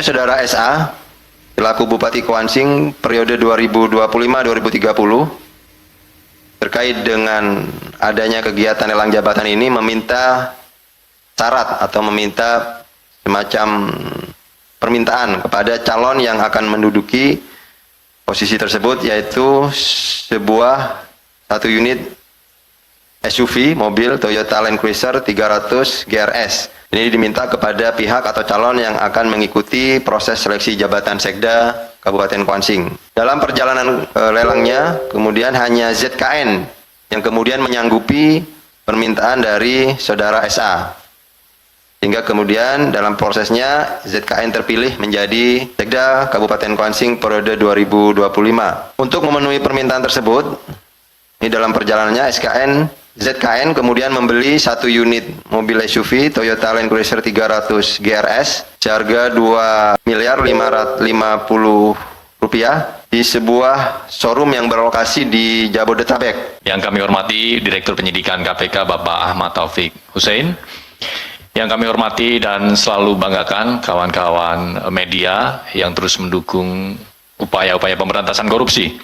Saudara SA, selaku Bupati Kuansing periode 2025-2030, terkait dengan adanya kegiatan lelang jabatan ini meminta syarat atau meminta semacam permintaan kepada calon yang akan menduduki posisi tersebut, yaitu satu unit SUV mobil Toyota Land Cruiser 300 GRS. Ini diminta kepada pihak atau calon yang akan mengikuti proses seleksi jabatan Sekda Kabupaten Kuansing. Dalam perjalanan lelangnya, kemudian hanya ZKN yang kemudian menyanggupi permintaan dari saudara SA. Sehingga kemudian dalam prosesnya ZKN terpilih menjadi Sekda Kabupaten Kuansing periode 2025. Untuk memenuhi permintaan tersebut, ini dalam perjalanannya ZKN kemudian membeli satu unit mobil SUV Toyota Land Cruiser 300 GRS seharga Rp2.550.000 di sebuah showroom yang berlokasi di Jabodetabek. Yang kami hormati Direktur Penyidikan KPK Bapak Ahmad Taufik Hussein. Yang kami hormati dan selalu banggakan kawan-kawan media yang terus mendukung upaya-upaya pemberantasan korupsi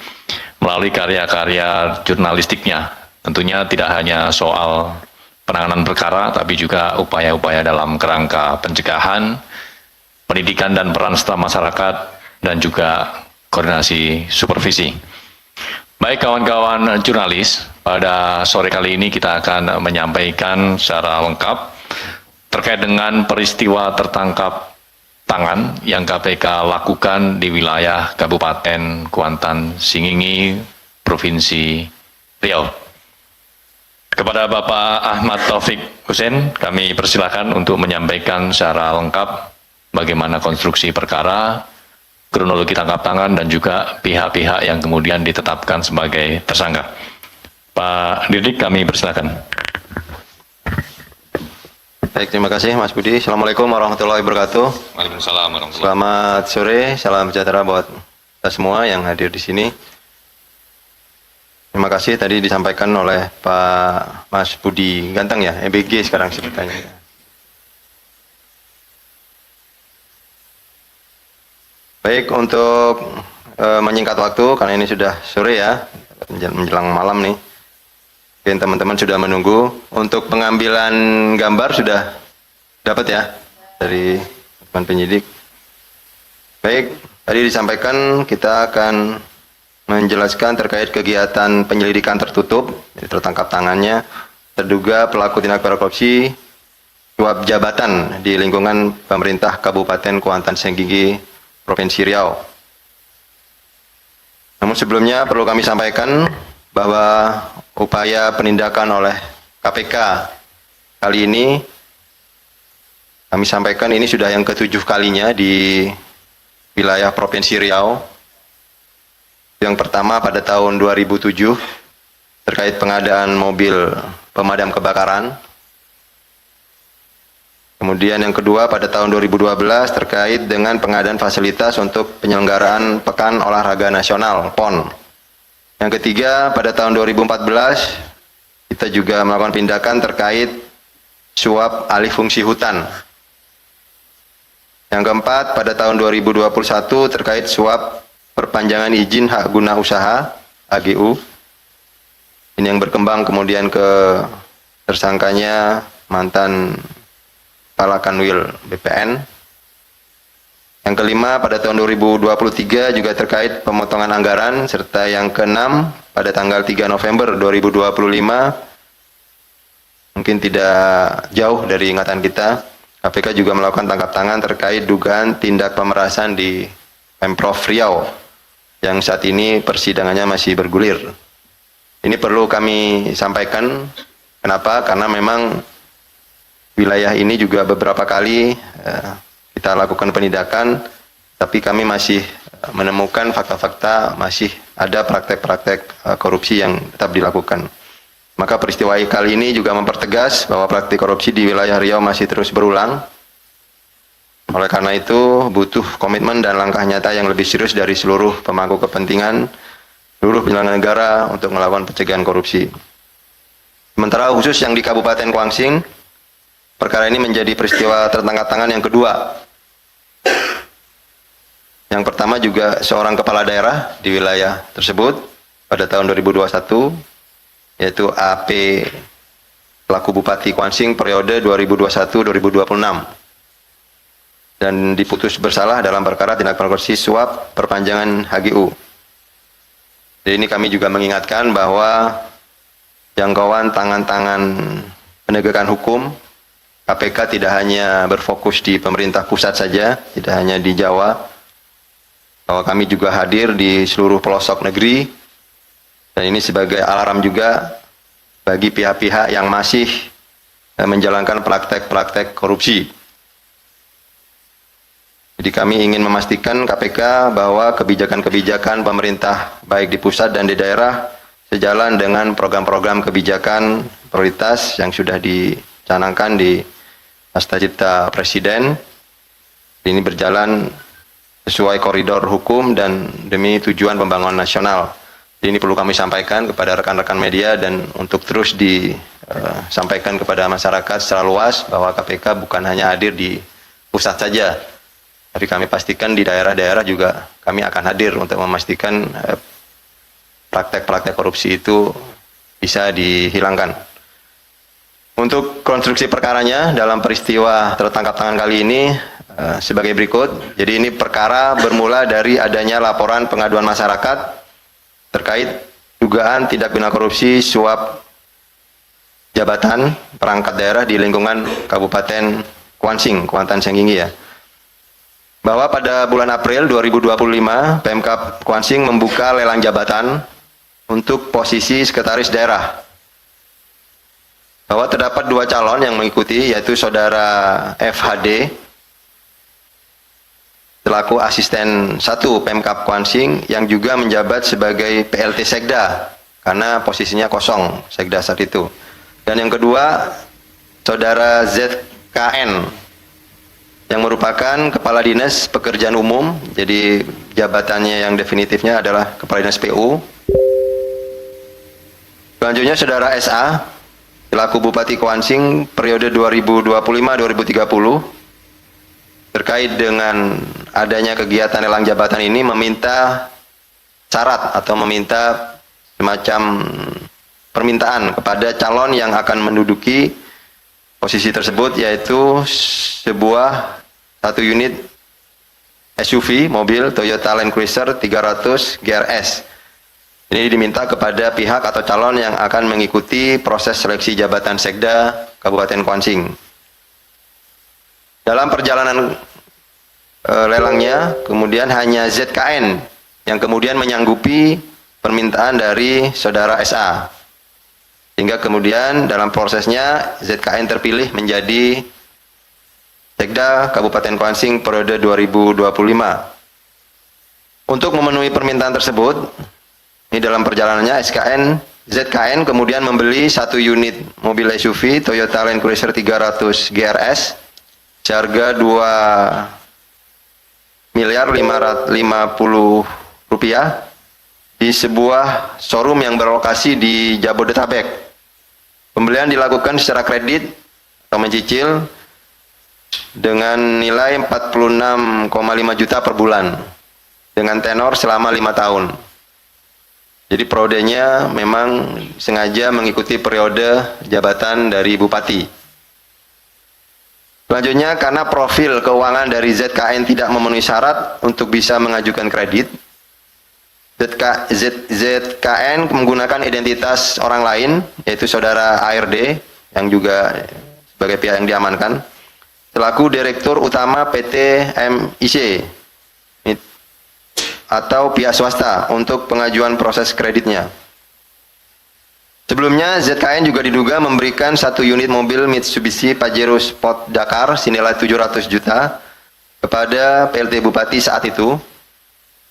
melalui karya-karya jurnalistiknya. Tentunya tidak hanya soal penanganan perkara, tapi juga upaya-upaya dalam kerangka pencegahan, pendidikan dan peran serta masyarakat, dan juga koordinasi supervisi. Baik kawan-kawan jurnalis, pada sore kali ini kita akan menyampaikan secara lengkap terkait dengan peristiwa tertangkap tangan yang KPK lakukan di wilayah Kabupaten Kuantan Singingi, Provinsi Riau. Kepada Bapak Ahmad Taufik Hussein, kami persilakan untuk menyampaikan secara lengkap bagaimana konstruksi perkara, kronologi tangkap tangan, dan juga pihak-pihak yang kemudian ditetapkan sebagai tersangka. Pak Dirdik, kami persilakan. Baik, terima kasih Mas Budi. Assalamualaikum warahmatullahi wabarakatuh. Waalaikumsalam warahmatullahi wabarakatuh. Selamat sore, salam sejahtera buat kita semua yang hadir di sini. Terima kasih tadi disampaikan oleh Pak Mas Budi Ganteng ya, EBG sekarang sebutannya. Baik, untuk menyingkat waktu, karena ini sudah sore ya, menjelang malam nih. Mungkin teman-teman sudah menunggu. Untuk pengambilan gambar sudah dapat ya dari teman penyidik. Baik, tadi disampaikan kita akan menjelaskan terkait kegiatan penyelidikan tertutup, tertangkap tangannya terduga pelaku tindak pidana korupsi suap jabatan di lingkungan pemerintah Kabupaten Kuantan Singingi, Provinsi Riau. Namun sebelumnya perlu kami sampaikan bahwa upaya penindakan oleh KPK kali ini kami sampaikan ini sudah yang ke-7 kalinya di wilayah Provinsi Riau. Yang pertama pada tahun 2007 terkait pengadaan mobil pemadam kebakaran. Kemudian yang kedua pada tahun 2012 terkait dengan pengadaan fasilitas untuk penyelenggaraan Pekan Olahraga Nasional (PON). Yang ketiga pada tahun 2014 kita juga melakukan tindakan terkait suap alih fungsi hutan. Yang keempat pada tahun 2021 terkait suap perpanjangan izin hak guna usaha (HGU). Ini yang berkembang kemudian ke tersangkanya mantan Kepala Kanwil BPN. Yang kelima pada tahun 2023 juga terkait pemotongan anggaran, serta yang keenam pada tanggal 3 November 2025 mungkin tidak jauh dari ingatan kita, KPK juga melakukan tangkap tangan terkait dugaan tindak pemerasan di Pemprov Riau yang saat ini persidangannya masih bergulir. Ini perlu kami sampaikan. Kenapa? Karena memang wilayah ini juga beberapa kali kita lakukan penindakan, tapi kami masih menemukan fakta-fakta masih ada praktek-praktek korupsi yang tetap dilakukan. Maka peristiwa kali ini juga mempertegas bahwa praktik korupsi di wilayah Riau masih terus berulang. Oleh karena itu, butuh komitmen dan langkah nyata yang lebih serius dari seluruh pemangku kepentingan, seluruh penyelenggara negara untuk melakukan pencegahan korupsi. Sementara khusus yang di Kabupaten Kuansing, perkara ini menjadi peristiwa tertangkap tangan yang kedua Yang pertama juga seorang kepala daerah di wilayah tersebut pada tahun 2021, yaitu AP selaku Bupati Kuansing periode 2021-2026 dan diputus bersalah dalam perkara tindak pidana korupsi suap perpanjangan HGU. Jadi ini kami juga mengingatkan bahwa jangkauan tangan-tangan penegakan hukum KPK tidak hanya berfokus di pemerintah pusat saja, tidak hanya di Jawa, bahwa kami juga hadir di seluruh pelosok negeri, dan ini sebagai alarm juga bagi pihak-pihak yang masih menjalankan praktek-praktek korupsi. Jadi kami ingin memastikan KPK bahwa kebijakan-kebijakan pemerintah baik di pusat dan di daerah sejalan dengan program-program kebijakan prioritas yang sudah dicanangkan di Nasta Cipta Presiden. Ini berjalan sesuai koridor hukum dan demi tujuan pembangunan nasional. Ini perlu kami sampaikan kepada rekan-rekan media dan untuk terus disampaikan kepada masyarakat secara luas bahwa KPK bukan hanya hadir di pusat saja, tapi kami pastikan di daerah-daerah juga kami akan hadir untuk memastikan praktek-praktek korupsi itu bisa dihilangkan. Untuk konstruksi perkaranya dalam peristiwa tertangkap tangan kali ini sebagai berikut. Jadi ini perkara bermula dari adanya laporan pengaduan masyarakat terkait dugaan tindak pidana korupsi suap jabatan perangkat daerah di lingkungan Kabupaten Kuansing, Kuantan Senggigi ya. Bahwa pada bulan April 2025 Pemkab Kuansing membuka lelang jabatan untuk posisi sekretaris daerah. Bahwa terdapat 2 calon yang mengikuti, yaitu saudara FHD selaku asisten 1 Pemkab Kuansing yang juga menjabat sebagai PLT Sekda karena posisinya kosong Sekda saat itu. Dan yang kedua, saudara ZKN yang merupakan Kepala Dinas Pekerjaan Umum, jadi jabatannya yang definitifnya adalah Kepala Dinas PU. Selanjutnya saudara SA selaku Bupati Kuansing periode 2025-2030 terkait dengan adanya kegiatan lelang jabatan ini meminta syarat atau meminta semacam permintaan kepada calon yang akan menduduki posisi tersebut, yaitu sebuah 1 unit SUV mobil Toyota Land Cruiser 300 GRS. Ini diminta kepada pihak atau calon yang akan mengikuti proses seleksi jabatan Sekda Kabupaten Kuansing. Dalam perjalanan lelangnya, kemudian hanya ZKN yang kemudian menyanggupi permintaan dari saudara SA. Sehingga kemudian dalam prosesnya ZKN terpilih menjadi Sekda Kabupaten Kuansing periode 2025. Untuk memenuhi permintaan tersebut, ini dalam perjalanannya ZKN kemudian membeli 1 unit mobil SUV Toyota Land Cruiser 300 GRS seharga 2.550.000 rupiah di sebuah showroom yang berlokasi di Jabodetabek. Pembelian dilakukan secara kredit atau mencicil dengan nilai 46,5 juta per bulan dengan tenor selama 5 tahun. Jadi periodenya memang sengaja mengikuti periode jabatan dari Bupati. Selanjutnya, karena profil keuangan dari ZKN tidak memenuhi syarat untuk bisa mengajukan kredit, ZKN menggunakan identitas orang lain, yaitu saudara ARD, yang juga sebagai pihak yang diamankan, selaku Direktur Utama PT MIC, atau pihak swasta untuk pengajuan proses kreditnya. Sebelumnya, ZKN juga diduga memberikan 1 unit mobil Mitsubishi Pajero Sport Dakar senilai 700 juta kepada PLT Bupati saat itu,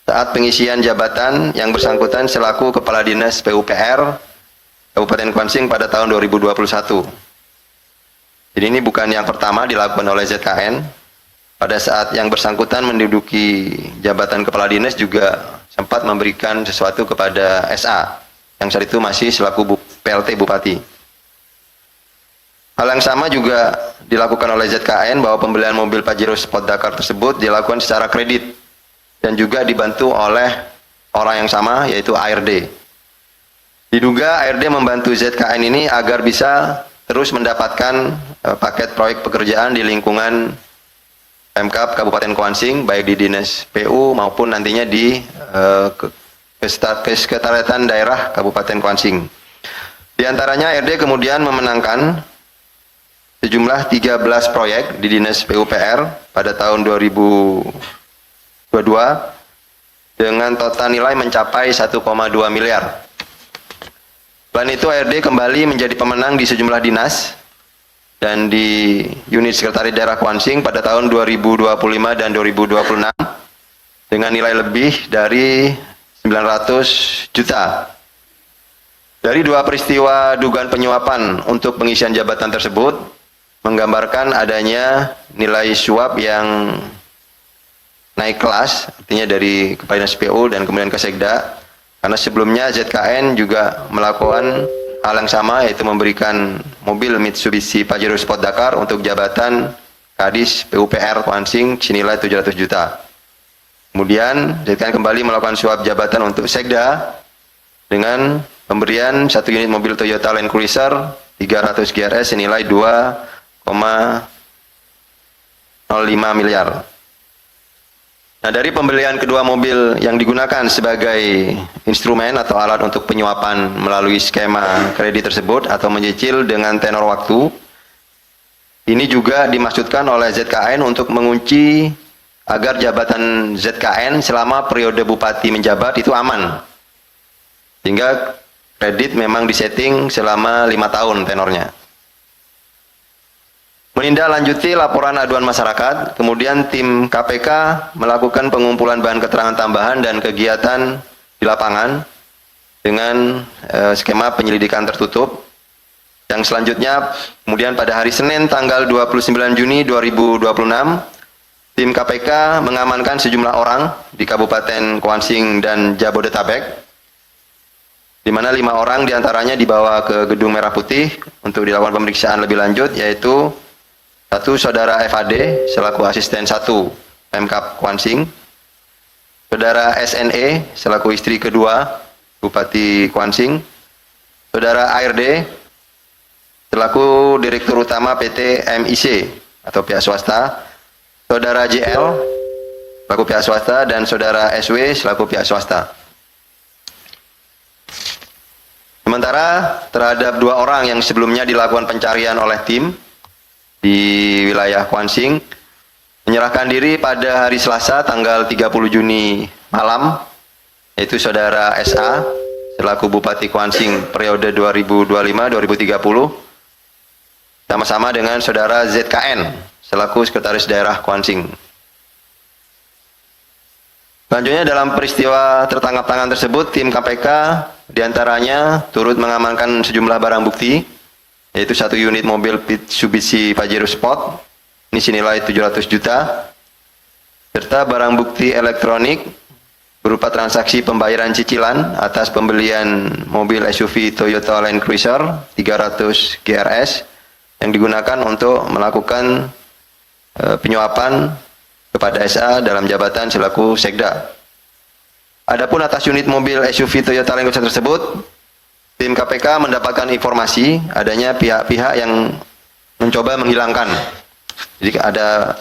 saat pengisian jabatan yang bersangkutan selaku Kepala Dinas PUPR Kabupaten Kuansing pada tahun 2021. Jadi ini bukan yang pertama dilakukan oleh ZKN. Pada saat yang bersangkutan menduduki jabatan Kepala Dinas juga sempat memberikan sesuatu kepada SA yang saat itu masih selaku PLT Bupati. Hal yang sama juga dilakukan oleh ZKN bahwa pembelian mobil Pajero Sport Dakar tersebut dilakukan secara kredit dan juga dibantu oleh orang yang sama, yaitu ARD. Diduga ARD membantu ZKN ini agar bisa terus mendapatkan paket proyek pekerjaan di lingkungan Pemkab Kabupaten Kuansing, baik di Dinas PU maupun nantinya di Kesekretariatan Daerah Kabupaten Kuansing. Di antaranya ARD kemudian memenangkan sejumlah 13 proyek di Dinas PUPR pada tahun 2022 dengan total nilai mencapai 1,2 miliar. Selain itu, ARD kembali menjadi pemenang di sejumlah dinas dan di unit Sekretariat Daerah Kuansing pada tahun 2025 dan 2026 dengan nilai lebih dari 900 juta. Dari dua peristiwa dugaan penyuapan untuk pengisian jabatan tersebut menggambarkan adanya nilai suap yang naik kelas, artinya dari Kepala Dinas PU dan kemudian ke Sekda, karena sebelumnya ZKN juga melakukan hal yang sama, yaitu memberikan mobil Mitsubishi Pajero Sport Dakar untuk jabatan Kadis PUPR Kuansing senilai 700 juta. Kemudian ZKN kembali melakukan suap jabatan untuk Sekda dengan pemberian satu unit mobil Toyota Land Cruiser 300 GRS senilai 2,05 miliar. Nah, dari pembelian kedua mobil yang digunakan sebagai instrumen atau alat untuk penyuapan melalui skema kredit tersebut atau mencicil dengan tenor waktu, ini juga dimaksudkan oleh ZKN untuk mengunci agar jabatan ZKN selama periode bupati menjabat itu aman. Sehingga kredit memang disetting selama 5 tahun tenornya. Menindaklanjuti laporan aduan masyarakat, kemudian tim KPK melakukan pengumpulan bahan keterangan tambahan dan kegiatan di lapangan dengan skema penyelidikan tertutup. Yang selanjutnya, kemudian pada hari Senin tanggal 29 Juni 2026, tim KPK mengamankan sejumlah orang di Kabupaten Kuansing dan Jabodetabek, di mana 5 orang diantaranya dibawa ke Gedung Merah Putih untuk dilakukan pemeriksaan lebih lanjut, yaitu satu, Saudara FAD selaku asisten 1 Pemkab Kuansing, Saudara SNE selaku istri kedua Bupati Kuansing, Saudara ARD selaku Direktur Utama PT MIC atau pihak swasta, Saudara JL selaku pihak swasta, dan Saudara SW selaku pihak swasta. Sementara terhadap 2 orang yang sebelumnya dilakukan pencarian oleh tim di wilayah Kuansing menyerahkan diri pada hari Selasa tanggal 30 Juni malam, yaitu Saudara SA selaku Bupati Kuansing periode 2025-2030 sama-sama dengan Saudara ZKN selaku Sekretaris Daerah Kuansing. Selanjutnya, dalam peristiwa tertangkap tangan tersebut, tim KPK diantaranya turut mengamankan sejumlah barang bukti, yaitu satu unit mobil Mitsubishi Pajero Sport, ini senilai 700 juta, serta barang bukti elektronik berupa transaksi pembayaran cicilan atas pembelian mobil SUV Toyota Land Cruiser 300 GRS yang digunakan untuk melakukan penyuapan kepada SA dalam jabatan selaku Sekda. Adapun atas unit mobil SUV Toyota Land Cruiser tersebut, tim KPK mendapatkan informasi adanya pihak-pihak yang mencoba menghilangkan. Jadi ada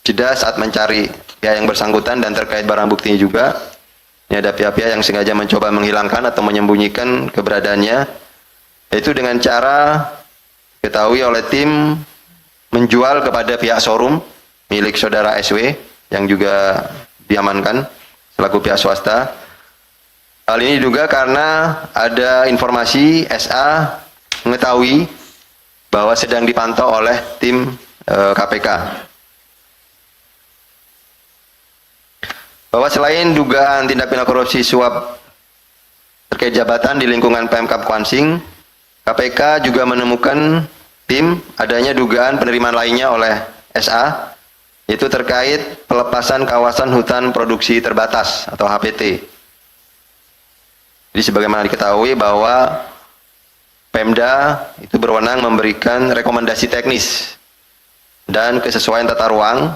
jeda saat mencari pihak yang bersangkutan dan terkait barang buktinya juga. Ini ada pihak-pihak yang sengaja mencoba menghilangkan atau menyembunyikan keberadaannya, yaitu dengan cara diketahui oleh tim menjual kepada pihak showroom milik Saudara SW yang juga diamankan selaku pihak swasta. Hal ini juga karena ada informasi SA mengetahui bahwa sedang dipantau oleh tim KPK. Bahwa selain dugaan tindak pidana korupsi suap terkait jabatan di lingkungan Pemkab Kuansing, KPK juga menemukan tim adanya dugaan penerimaan lainnya oleh SA, yaitu terkait pelepasan kawasan hutan produksi terbatas atau HPT. Jadi sebagaimana diketahui bahwa Pemda itu berwenang memberikan rekomendasi teknis dan kesesuaian tata ruang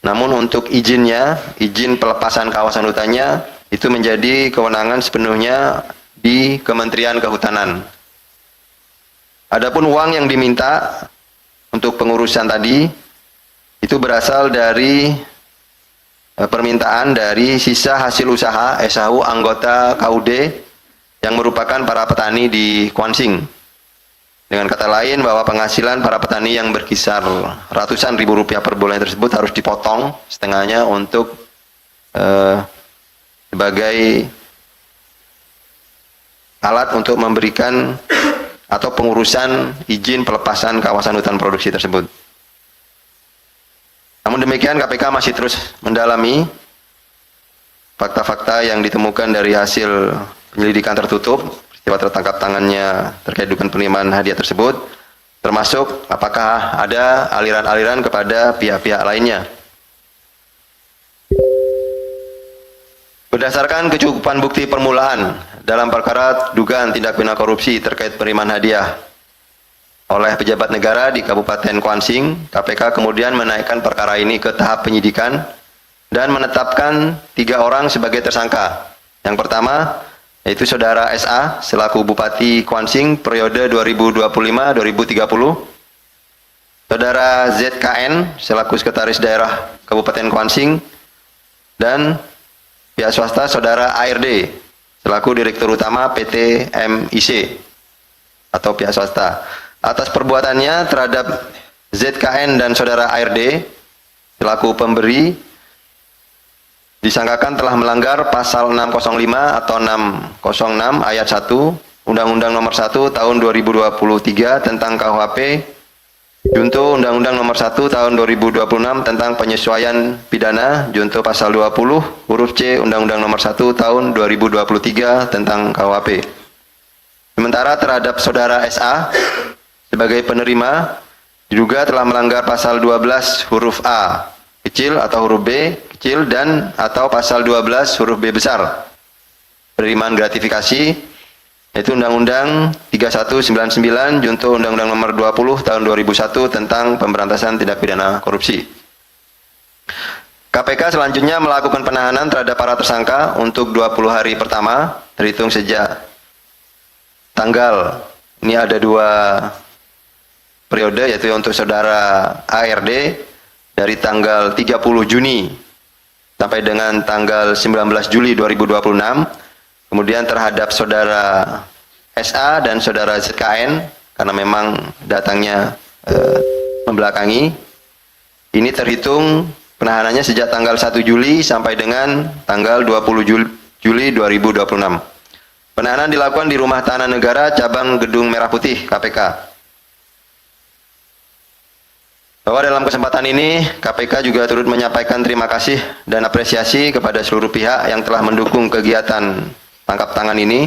Namun untuk izinnya, izin pelepasan kawasan hutannya, itu menjadi kewenangan sepenuhnya di Kementerian Kehutanan. Adapun uang yang diminta untuk pengurusan tadi, itu berasal dari permintaan dari sisa hasil usaha SHU anggota KUD yang merupakan para petani di Kuansing. Dengan kata lain bahwa penghasilan para petani yang berkisar ratusan ribu rupiah per bulan tersebut harus dipotong setengahnya untuk sebagai alat untuk memberikan atau pengurusan izin pelepasan kawasan hutan produksi tersebut. Namun demikian KPK masih terus mendalami fakta-fakta yang ditemukan dari hasil penyelidikan tertutup peristiwa tertangkap tangannya terkait dengan penerimaan hadiah tersebut, termasuk apakah ada aliran-aliran kepada pihak-pihak lainnya. Berdasarkan kecukupan bukti permulaan dalam perkara dugaan tindak pidana korupsi terkait penerimaan hadiah oleh pejabat negara di Kabupaten Kuansing, KPK kemudian menaikkan perkara ini ke tahap penyidikan dan menetapkan 3 orang sebagai tersangka. Yang pertama, yaitu Saudara SA selaku Bupati Kuansing periode 2025-2030, Saudara ZKN selaku Sekretaris Daerah Kabupaten Kuansing, dan pihak swasta Saudara ARD selaku Direktur Utama PT MIC atau pihak swasta. Atas perbuatannya terhadap ZKN dan Saudara ARD selaku pemberi disangkakan telah melanggar pasal 605 atau 606 ayat 1 Undang-Undang Nomor 1 Tahun 2023 tentang KUHP junto Undang-Undang Nomor 1 Tahun 2026 tentang penyesuaian pidana junto pasal 20 huruf C Undang-Undang Nomor 1 Tahun 2023 tentang KUHP. Sementara terhadap Saudara SA sebagai penerima diduga telah melanggar pasal 12 huruf A kecil atau huruf B kecil dan atau pasal 12 huruf B besar penerimaan gratifikasi, yaitu Undang-Undang 3199 junto Undang-Undang Nomor 20 Tahun 2001 tentang pemberantasan tindak pidana korupsi. KPK selanjutnya melakukan penahanan terhadap para tersangka untuk 20 hari pertama terhitung sejak tanggal, ini ada 2 periode, yaitu untuk Saudara ARD dari tanggal 30 Juni sampai dengan tanggal 19 Juli 2026, kemudian terhadap Saudara SA dan Saudara ZKN, karena memang datangnya membelakangi, ini terhitung penahanannya sejak tanggal 1 Juli sampai dengan tanggal 20 Juli 2026. Penahanan dilakukan di Rumah Tahanan Negara Cabang Gedung Merah Putih KPK. Bahwa dalam kesempatan ini KPK juga turut menyampaikan terima kasih dan apresiasi kepada seluruh pihak yang telah mendukung kegiatan tangkap tangan ini,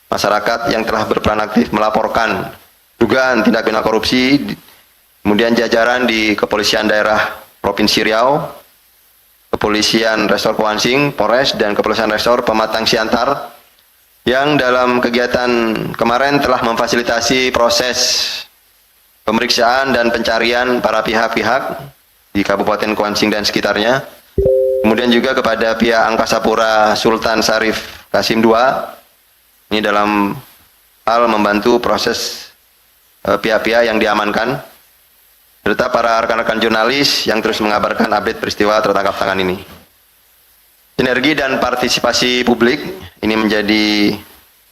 masyarakat yang telah berperan aktif melaporkan dugaan tindak pidana korupsi, kemudian jajaran di Kepolisian Daerah Provinsi Riau, Kepolisian Resor Kuansing, Polres, dan Kepolisian Resor Pematang Siantar yang dalam kegiatan kemarin telah memfasilitasi proses pemeriksaan dan pencarian para pihak-pihak di Kabupaten Kuansing dan sekitarnya. Kemudian juga kepada pihak Angkasa Pura Sultan Syarif Qasim II, ini dalam hal membantu proses pihak-pihak yang diamankan, serta para rekan-rekan jurnalis yang terus mengabarkan update peristiwa tertangkap tangan ini. Sinergi dan partisipasi publik ini menjadi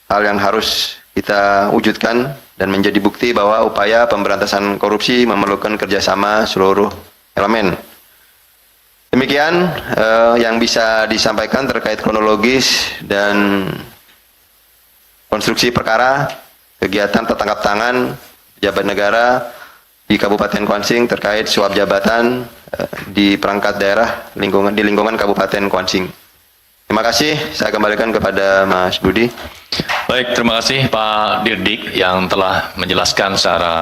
hal yang harus kita wujudkan dan menjadi bukti bahwa upaya pemberantasan korupsi memerlukan kerjasama seluruh elemen. Demikian yang bisa disampaikan terkait kronologis dan konstruksi perkara kegiatan tertangkap tangan pejabat negara di Kabupaten Kuansing terkait suap jabatan di perangkat daerah di lingkungan Kabupaten Kuansing. Terima kasih, saya kembalikan kepada Mas Budi. Baik, terima kasih Pak Dirdik yang telah menjelaskan secara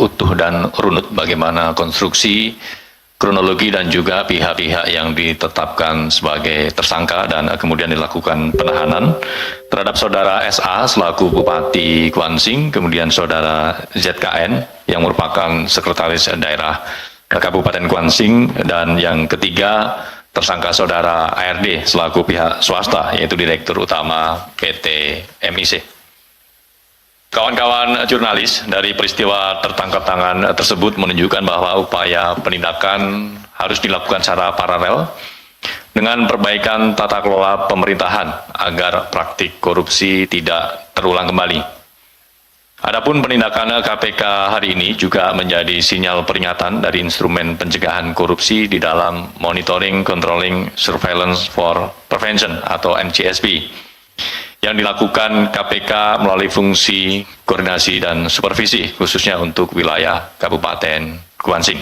utuh dan runut bagaimana konstruksi, kronologi dan juga pihak-pihak yang ditetapkan sebagai tersangka dan kemudian dilakukan penahanan terhadap Saudara SA selaku Bupati Kuansing, kemudian Saudara ZKN yang merupakan Sekretaris Daerah Kabupaten Kuansing, dan yang ketiga tersangka saudara ARD selaku pihak swasta, yaitu Direktur Utama PT MIC. Kawan-kawan jurnalis, dari peristiwa tertangkap tangan tersebut menunjukkan bahwa upaya penindakan harus dilakukan secara paralel dengan perbaikan tata kelola pemerintahan agar praktik korupsi tidak terulang kembali. Adapun penindakan KPK hari ini juga menjadi sinyal peringatan dari instrumen pencegahan korupsi di dalam Monitoring, Controlling, Surveillance for Prevention atau MCSP yang dilakukan KPK melalui fungsi koordinasi dan supervisi khususnya untuk wilayah Kabupaten Kuansing.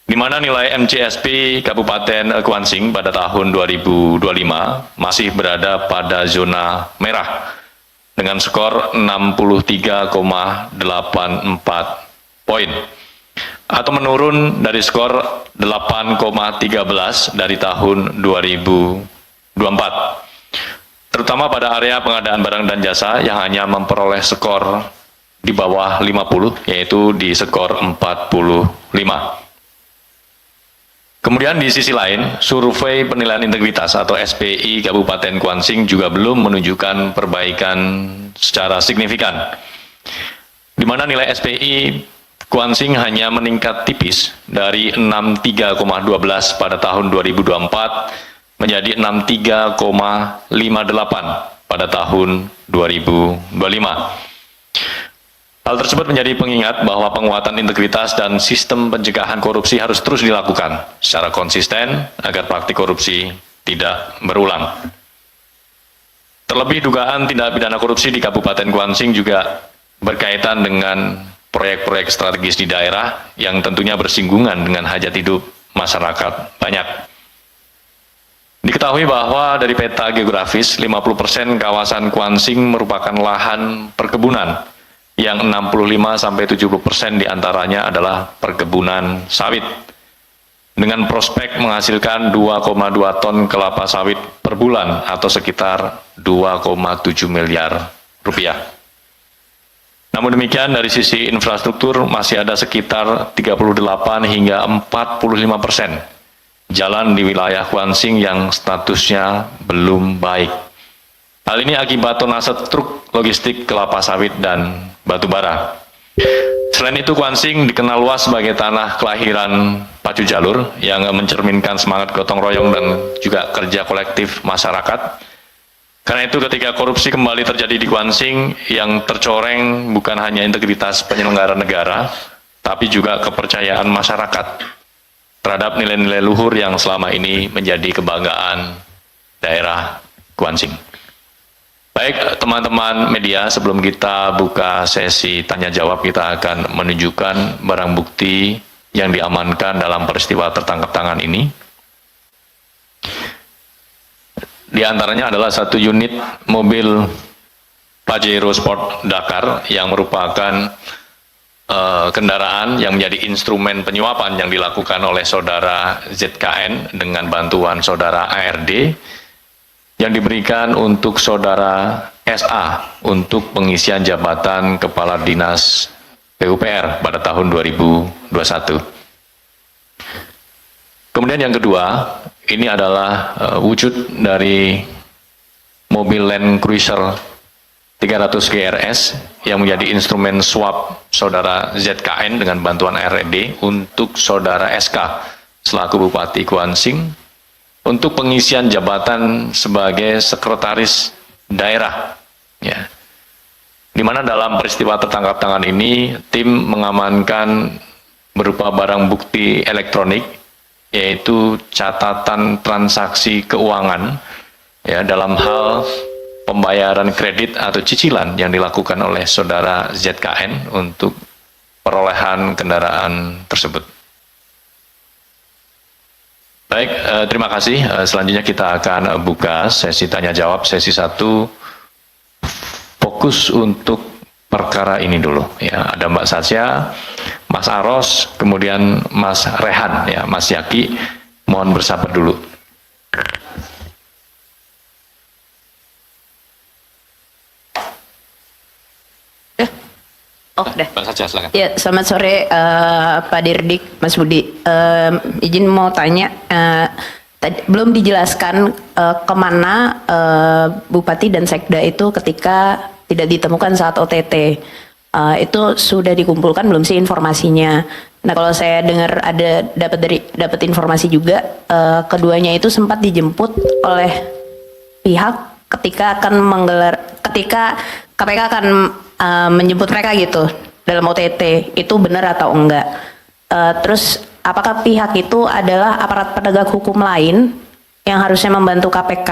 Di mana nilai MCSP Kabupaten Kuansing pada tahun 2025 masih berada pada zona merah dengan skor 63,84 poin atau menurun dari skor 8,13 dari tahun 2024, terutama pada area pengadaan barang dan jasa yang hanya memperoleh skor di bawah 50, yaitu di skor 45. Kemudian di sisi lain, survei penilaian integritas atau SPI Kabupaten Kuansing juga belum menunjukkan perbaikan secara signifikan, di mana nilai SPI Kuansing hanya meningkat tipis dari 63,12 pada tahun 2024 menjadi 63,58 pada tahun 2025. Hal tersebut menjadi pengingat bahwa penguatan integritas dan sistem pencegahan korupsi harus terus dilakukan secara konsisten agar praktik korupsi tidak berulang. Terlebih dugaan tindak pidana korupsi di Kabupaten Kuansing juga berkaitan dengan proyek-proyek strategis di daerah yang tentunya bersinggungan dengan hajat hidup masyarakat banyak. Diketahui bahwa dari peta geografis, 50% kawasan Kuansing merupakan lahan perkebunan, yang 65-70% diantaranya adalah perkebunan sawit, dengan prospek menghasilkan 2,2 ton kelapa sawit per bulan atau sekitar 2,7 miliar rupiah. Namun demikian, dari sisi infrastruktur masih ada sekitar 38 hingga 45% jalan di wilayah Kuansing yang statusnya belum baik. Hal ini akibat tonase truk logistik kelapa sawit dan batu bara. Selain itu, Kuansing dikenal luas sebagai tanah kelahiran pacu jalur yang mencerminkan semangat gotong royong dan juga kerja kolektif masyarakat. Karena itu, ketika korupsi kembali terjadi di Kuansing, yang tercoreng bukan hanya integritas penyelenggara negara, tapi juga kepercayaan masyarakat terhadap nilai-nilai luhur yang selama ini menjadi kebanggaan daerah Kuansing. Baik, teman-teman media, sebelum kita buka sesi tanya jawab, kita akan menunjukkan barang bukti yang diamankan dalam peristiwa tertangkap tangan ini. Di antaranya adalah satu unit mobil Pajero Sport Dakar yang merupakan kendaraan yang menjadi instrumen penyuapan yang dilakukan oleh saudara ZKN dengan bantuan saudara ARD, yang diberikan untuk saudara SA untuk pengisian jabatan Kepala Dinas PUPR pada tahun 2021. Kemudian yang kedua, ini adalah wujud dari mobil Land Cruiser 300 GRS yang menjadi instrumen suap saudara ZKN dengan bantuan ARD untuk saudara SK selaku Bupati Kuansing untuk pengisian jabatan sebagai sekretaris daerah, ya. Di mana dalam peristiwa tertangkap tangan ini, tim mengamankan berupa barang bukti elektronik, yaitu catatan transaksi keuangan, ya, dalam hal pembayaran kredit atau cicilan yang dilakukan oleh saudara ZKN untuk perolehan kendaraan tersebut. Baik, terima kasih. Selanjutnya kita akan buka sesi tanya jawab. Sesi 1 fokus untuk perkara ini dulu. Ya, ada Mbak Sasya, Mas Aros, kemudian Mas Rehan, ya, Mas Yaki. Mohon bersabar dulu. Oh, udah. Bang Saja, silakan. Ya, selamat sore Pak Dirdik, Mas Budi. Izin mau tanya, belum dijelaskan kemana Bupati dan Sekda itu ketika tidak ditemukan saat OTT. Itu sudah dikumpulkan belum sih informasinya? Nah, kalau saya dengar dapat informasi juga, keduanya itu sempat dijemput oleh pihak ketika KPK akan menjemput mereka gitu dalam OTT, itu benar atau enggak? Terus apakah pihak itu adalah aparat penegak hukum lain yang harusnya membantu KPK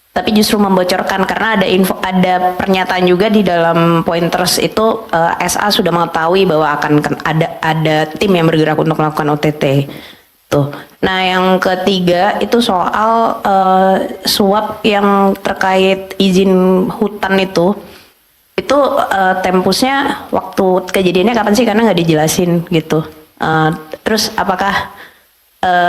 tapi justru membocorkan, karena ada pernyataan juga di dalam pointers itu, SA sudah mengetahui bahwa akan ada tim yang bergerak untuk melakukan OTT tuh. Nah, yang ketiga itu soal suap yang terkait izin hutan itu tempusnya waktu kejadiannya kapan sih, karena nggak dijelasin gitu. Terus apakah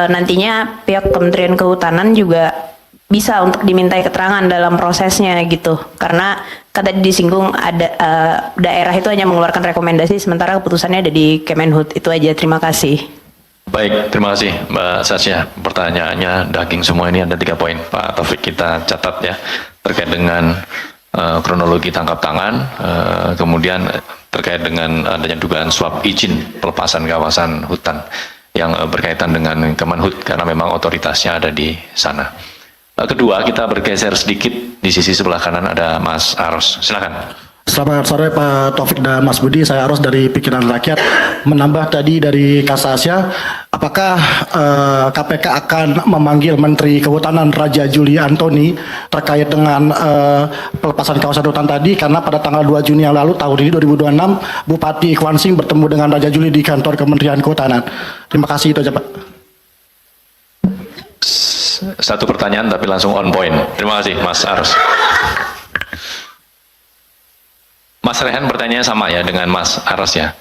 nantinya pihak Kementerian Kehutanan juga bisa untuk dimintai keterangan dalam prosesnya gitu, karena kan tadi disinggung ada daerah itu hanya mengeluarkan rekomendasi sementara keputusannya ada di Kemenhut. Itu aja, terima kasih. Baik, terima kasih Mbak Sasya. Pertanyaannya daging semua, ini ada 3 poin. Pak Taufik kita catat ya, terkait dengan kronologi tangkap tangan, kemudian terkait dengan adanya dugaan suap izin pelepasan kawasan hutan yang berkaitan dengan Kemenhut, karena memang otoritasnya ada di sana. Kedua, kita bergeser sedikit, di sisi sebelah kanan ada Mas Aros, silakan. Selamat sore Pak Taufik dan Mas Budi, saya Aros dari Pikiran Rakyat. Menambah tadi dari Kasasya, apakah KPK akan memanggil Menteri Kehutanan Raja Juli Antoni terkait dengan pelepasan kawasan hutan tadi, karena pada tanggal 2 Juni yang lalu tahun ini 2026 Bupati Kwansing bertemu dengan Raja Juli di kantor Kementerian Kehutanan. Terima kasih, itu aja Pak. Satu pertanyaan tapi langsung on point. Terima kasih Mas Aros. Mas Rehan pertanyaannya sama ya dengan Mas Aros ya.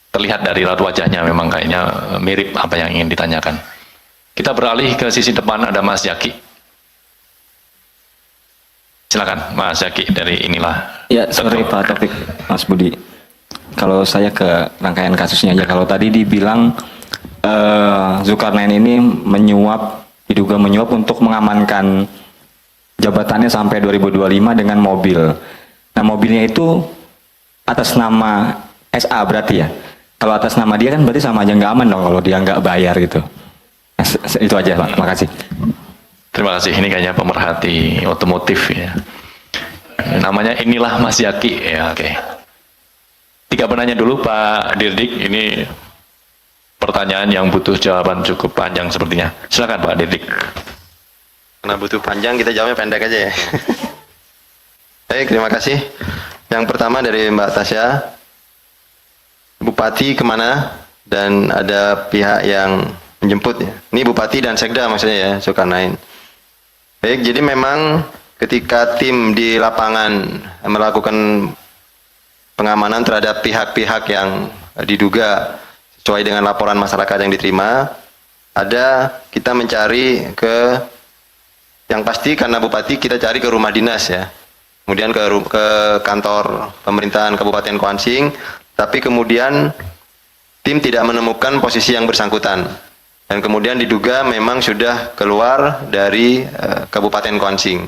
Terlihat dari raut wajahnya memang kayaknya mirip apa yang ingin ditanyakan. Kita beralih ke sisi depan, ada Mas Zaki. Silakan Mas Zaki dari inilah. Ya, sorry Pak Taufik, Mas Budi. Kalau saya ke rangkaian kasusnya aja, kalau tadi dibilang Zulkarnain ini diduga menyuap untuk mengamankan jabatannya sampai 2025 dengan mobil. Nah, mobilnya itu atas nama SA berarti ya. Kalau atas nama dia kan berarti sama aja nggak aman dong kalau dia nggak bayar gitu. Itu aja Pak, makasih. Terima kasih, ini kayaknya pemerhati otomotif ya. Namanya inilah Mas Yaki ya, oke. 3 penanya dulu Pak Dirdik, ini pertanyaan yang butuh jawaban cukup panjang sepertinya. Silakan Pak Dirdik. Karena butuh panjang, kita jawabnya pendek aja ya. Baik, terima kasih. Yang pertama dari Mbak Tasya, Bupati kemana dan ada pihak yang menjemput ya. Ini Bupati dan Sekda maksudnya ya, Zulkarnain. Baik, jadi memang ketika tim di lapangan melakukan pengamanan terhadap pihak-pihak yang diduga sesuai dengan laporan masyarakat yang diterima, kita mencari yang pasti karena Bupati kita cari ke rumah dinas ya. Kemudian ke kantor pemerintahan Kabupaten Kwansing, tapi kemudian tim tidak menemukan posisi yang bersangkutan. Dan kemudian diduga memang sudah keluar dari Kabupaten Kwansing.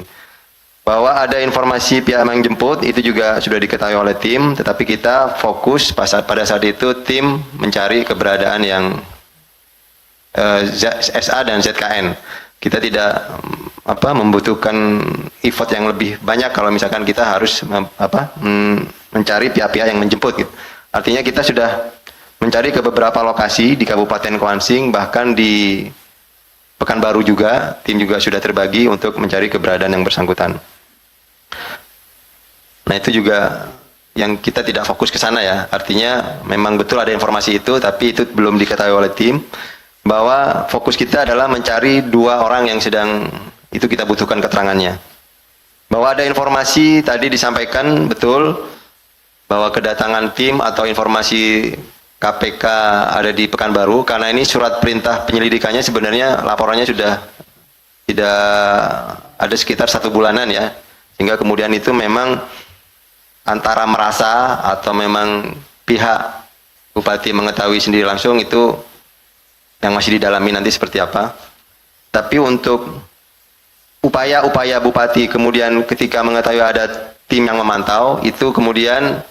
Bahwa ada informasi pihak yang jemput, itu juga sudah diketahui oleh tim, tetapi kita fokus pada saat itu tim mencari keberadaan yang SA dan ZKN. Kita tidak membutuhkan effort yang lebih banyak kalau misalkan kita harus mencari pihak-pihak yang menjemput gitu. Artinya kita sudah mencari ke beberapa lokasi di Kabupaten Kwansing, bahkan di Pekanbaru juga tim juga sudah terbagi untuk mencari keberadaan yang bersangkutan. Nah, itu juga yang kita tidak fokus ke sana ya. Artinya memang betul ada informasi itu, tapi itu belum diketahui oleh tim, bahwa fokus kita adalah mencari 2 orang yang sedang itu kita butuhkan keterangannya. Bahwa ada informasi tadi disampaikan betul bahwa kedatangan tim atau informasi KPK ada di Pekanbaru, karena ini surat perintah penyelidikannya sebenarnya laporannya sudah tidak ada sekitar 1 bulanan ya, sehingga kemudian itu memang antara merasa atau memang pihak Bupati mengetahui sendiri langsung, itu yang masih didalami nanti seperti apa. Tapi untuk upaya-upaya Bupati kemudian ketika mengetahui ada tim yang memantau, itu kemudian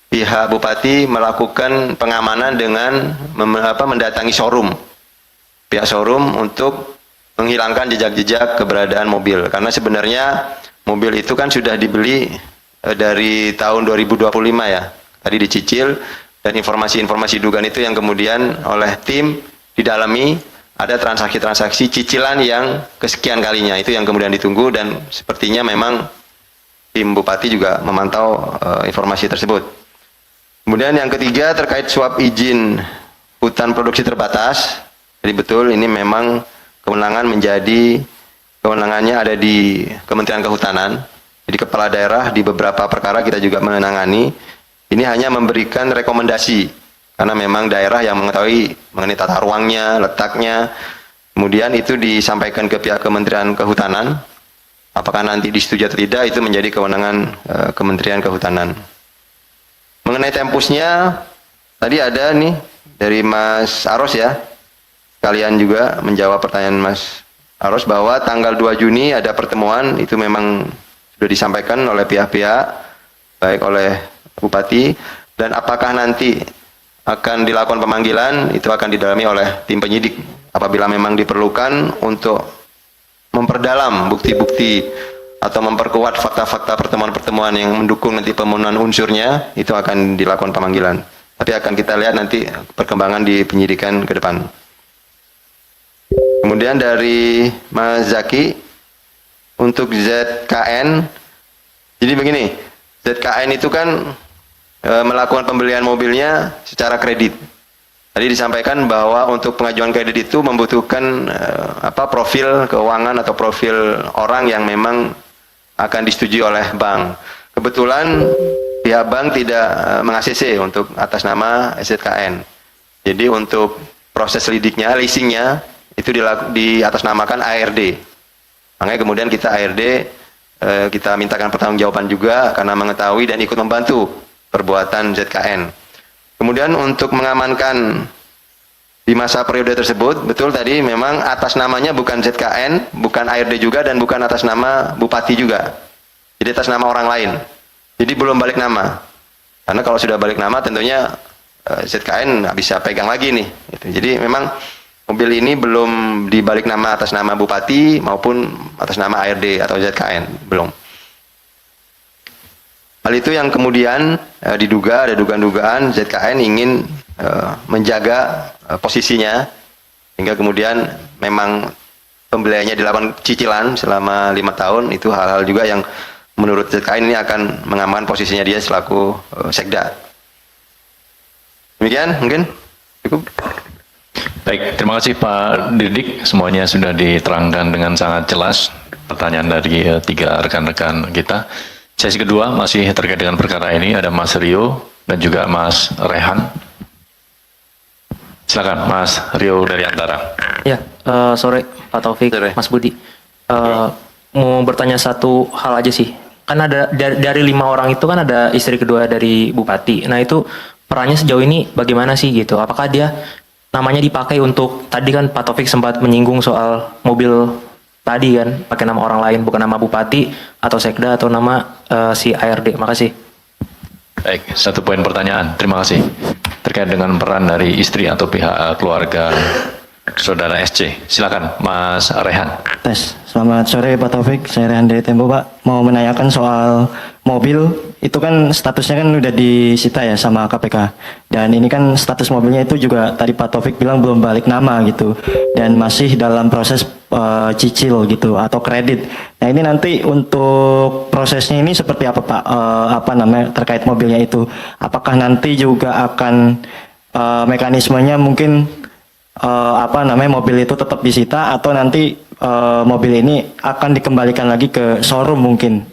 pihak Bupati melakukan pengamanan dengan mendatangi showroom. Pihak showroom untuk menghilangkan jejak-jejak keberadaan mobil. Karena sebenarnya mobil itu kan sudah dibeli dari tahun 2025 ya. Tadi dicicil, dan informasi-informasi dugaan itu yang kemudian oleh tim didalami, ada transaksi-transaksi cicilan yang kesekian kalinya. Itu yang kemudian ditunggu, dan sepertinya memang tim Bupati juga memantau informasi tersebut. Kemudian yang ketiga terkait suap izin hutan produksi terbatas. Jadi betul ini memang kewenangannya ada di Kementerian Kehutanan. Jadi kepala daerah di beberapa perkara kita juga menangani. Ini hanya memberikan rekomendasi karena memang daerah yang mengetahui mengenai tata ruangnya, letaknya. Kemudian itu disampaikan ke pihak Kementerian Kehutanan. Apakah nanti disetujui atau tidak, itu menjadi kewenangan Kementerian Kehutanan. Mengenai tempusnya, tadi ada nih dari Mas Aros ya. Kalian juga menjawab pertanyaan Mas Aros bahwa tanggal 2 Juni ada pertemuan, itu memang sudah disampaikan oleh pihak-pihak, baik oleh Bupati, dan apakah nanti akan dilakukan pemanggilan, itu akan didalami oleh tim penyidik. Apabila memang diperlukan untuk memperdalam bukti-bukti atau memperkuat fakta-fakta pertemuan-pertemuan yang mendukung nanti pemenuhan unsurnya, itu akan dilakukan pemanggilan. Tapi akan kita lihat nanti perkembangan di penyidikan ke depan. Kemudian dari Mas Zaki, untuk ZKN, jadi begini, ZKN itu kan melakukan pembelian mobilnya secara kredit. Tadi disampaikan bahwa untuk pengajuan kredit itu membutuhkan profil keuangan atau profil orang yang memang akan disetujui oleh bank. Kebetulan pihak bank tidak meng-ACC untuk atas nama ZKN. Jadi untuk proses lidiknya, leasingnya itu diatasnamakan ARD. Makanya kemudian kita ARD kita mintakan pertanggungjawaban juga karena mengetahui dan ikut membantu perbuatan ZKN. Kemudian untuk mengamankan di masa periode tersebut, betul tadi memang atas namanya bukan ZKN, bukan ARD juga, dan bukan atas nama Bupati juga. Jadi atas nama orang lain. Jadi belum balik nama. Karena kalau sudah balik nama tentunya ZKN nggak bisa pegang lagi nih. Jadi memang mobil ini belum dibalik nama atas nama Bupati maupun atas nama ARD atau ZKN, belum. Hal itu yang kemudian diduga, ada dugaan-dugaan ZKN ingin menjaga posisinya, hingga kemudian memang pembeliannya dilakukan cicilan selama 5 tahun. Itu hal-hal juga yang menurut ZKN ini akan mengamankan posisinya dia selaku sekda. Demikian mungkin cukup. Baik, terima kasih Pak Didik. Semuanya sudah diterangkan dengan sangat jelas. Pertanyaan dari 3 rekan-rekan kita. Sesi kedua masih terkait dengan perkara ini, ada Mas Rio dan juga Mas Rehan. Silakan Mas Rio dari Antara. Ya, sore Pak Taufik, Sore. Mas Budi. Mau bertanya satu hal aja sih. Kan ada dari 5 orang itu kan ada istri kedua dari Bupati. Nah itu perannya sejauh ini bagaimana sih gitu? Apakah dia namanya dipakai untuk, tadi kan Pak Taufik sempat menyinggung soal mobil tadi kan pakai nama orang lain, bukan nama Bupati atau Sekda atau nama si ARD. Makasih. Baik, satu poin pertanyaan. Terima kasih. Terkait dengan peran dari istri atau pihak keluarga Saudara SC. Silakan Mas Rehan. Tes. Selamat sore Pak Taufik, saya Rehan dari Tempo Pak. Mau menanyakan soal mobil, itu kan statusnya kan udah disita ya sama KPK. Dan ini kan status mobilnya itu juga tadi Pak Taufik bilang belum balik nama gitu. Dan masih dalam proses cicil gitu atau kredit. Nah ini nanti untuk prosesnya ini seperti apa Pak? Terkait mobilnya itu. Apakah nanti juga akan mekanismenya mungkin mobil itu tetap disita atau nanti mobil ini akan dikembalikan lagi ke showroom mungkin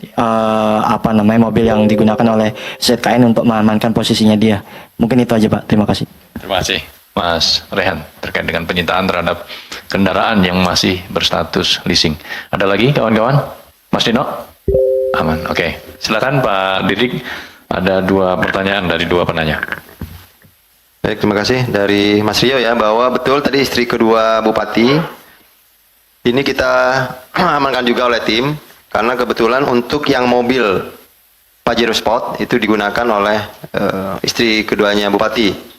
mobil yang digunakan oleh ZKN untuk mengamankan posisinya dia. Mungkin itu aja Pak. Terima kasih. Terima kasih Mas Rehan terkait dengan penyitaan terhadap kendaraan yang masih berstatus leasing. Ada lagi kawan-kawan? Mas Dino? Aman. Oke. Silakan Pak Didik. Ada 2 pertanyaan dari 2 penanya. Baik, terima kasih dari Mas Rio ya, bahwa betul tadi istri kedua Bupati ini kita amankan juga oleh tim, karena kebetulan untuk yang mobil Pajero Sport itu digunakan oleh istri keduanya Bupati.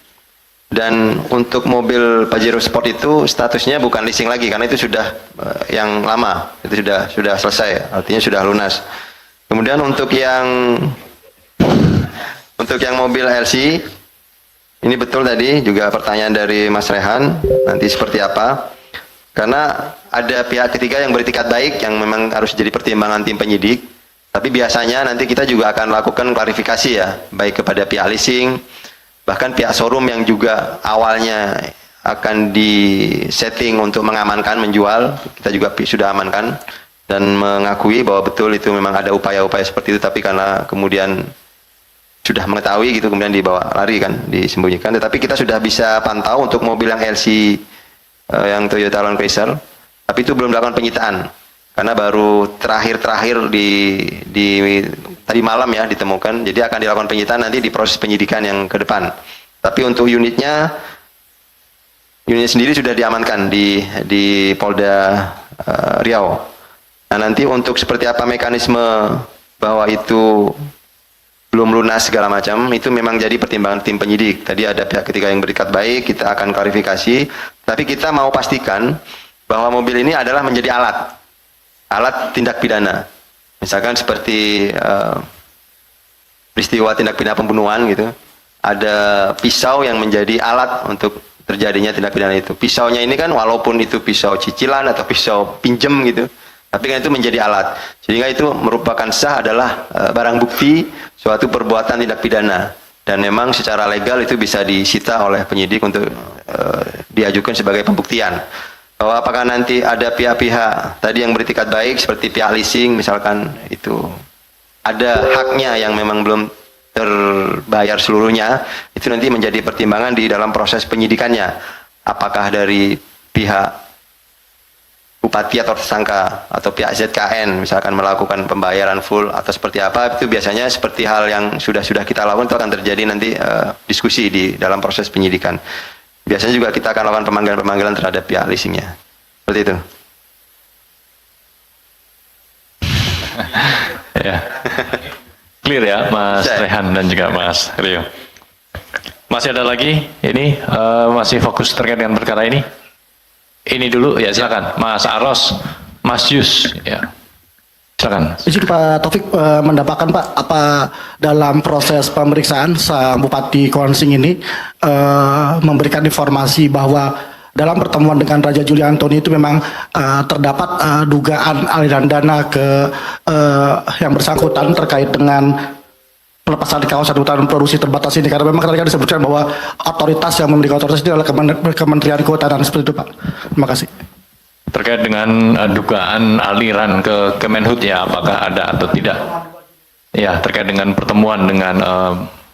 Dan untuk mobil Pajero Sport itu statusnya bukan leasing lagi, karena itu sudah yang lama, itu sudah selesai, artinya sudah lunas. Kemudian untuk yang mobil LC, ini betul tadi juga pertanyaan dari Mas Rehan, nanti seperti apa? Karena ada pihak ketiga yang beretikat baik yang memang harus jadi pertimbangan tim penyidik. Tapi biasanya nanti kita juga akan lakukan klarifikasi ya, baik kepada pihak leasing, bahkan pihak showroom yang juga awalnya akan disetting untuk mengamankan, menjual, kita juga sudah amankan dan mengakui bahwa betul itu memang ada upaya-upaya seperti itu, tapi karena kemudian sudah mengetahui gitu kemudian dibawa lari kan, disembunyikan. Tetapi kita sudah bisa pantau untuk mobil yang LC yang Toyota Land Cruiser, tapi itu belum dilakukan penyitaan karena baru terakhir di tadi malam ya ditemukan. Jadi akan dilakukan penyitaan nanti di proses penyidikan yang ke depan. Tapi untuk unitnya sendiri sudah diamankan di Polda Riau. Nah, nanti untuk seperti apa mekanisme bahwa itu belum lunas segala macam, itu memang jadi pertimbangan tim penyidik. Tadi ada pihak ketiga yang berikat baik, kita akan klarifikasi, tapi kita mau pastikan bahwa mobil ini adalah menjadi alat tindak pidana. Misalkan seperti peristiwa tindak pidana pembunuhan gitu, ada pisau yang menjadi alat untuk terjadinya tindak pidana itu. Pisaunya ini kan walaupun itu pisau cicilan atau pisau pinjem gitu, tapi kan itu menjadi alat, sehingga itu merupakan sah adalah barang bukti suatu perbuatan tindak pidana, dan memang secara legal itu bisa disita oleh penyidik untuk diajukan sebagai pembuktian. Bahwa apakah nanti ada pihak-pihak tadi yang beretikat baik seperti pihak leasing misalkan, itu ada haknya yang memang belum terbayar seluruhnya, itu nanti menjadi pertimbangan di dalam proses penyidikannya. Apakah dari pihak bupati atau tersangka atau pihak ZKN misalkan melakukan pembayaran full atau seperti apa, itu biasanya seperti hal yang sudah kita lakukan, itu akan terjadi nanti diskusi di dalam proses penyidikan. Biasanya juga kita akan lakukan pemanggilan terhadap pihak leasingnya. Seperti itu. Ya. Clear ya Mas Rehan dan juga Mas Rio. Masih ada lagi? Ini masih fokus terkait dengan perkara ini? Ini dulu ya, silakan Mas Aros, Mas Yus ya. Silakan. Izin Pak Taufik mendapatkan Pak, apa dalam proses pemeriksaan sang Bupati Kuansing ini memberikan informasi bahwa dalam pertemuan dengan Raja Juli Antoni itu memang terdapat dugaan aliran dana ke yang bersangkutan terkait dengan pelepasan di kawasan hutan produksi terbatas ini, karena memang tadi disebutkan bahwa otoritas yang memiliki otoritas ini adalah Kementerian Kehutanan, seperti itu Pak. Terima kasih. Terkait dengan dugaan aliran ke Kemenhut ya, apakah ada atau tidak? Ya, terkait dengan pertemuan dengan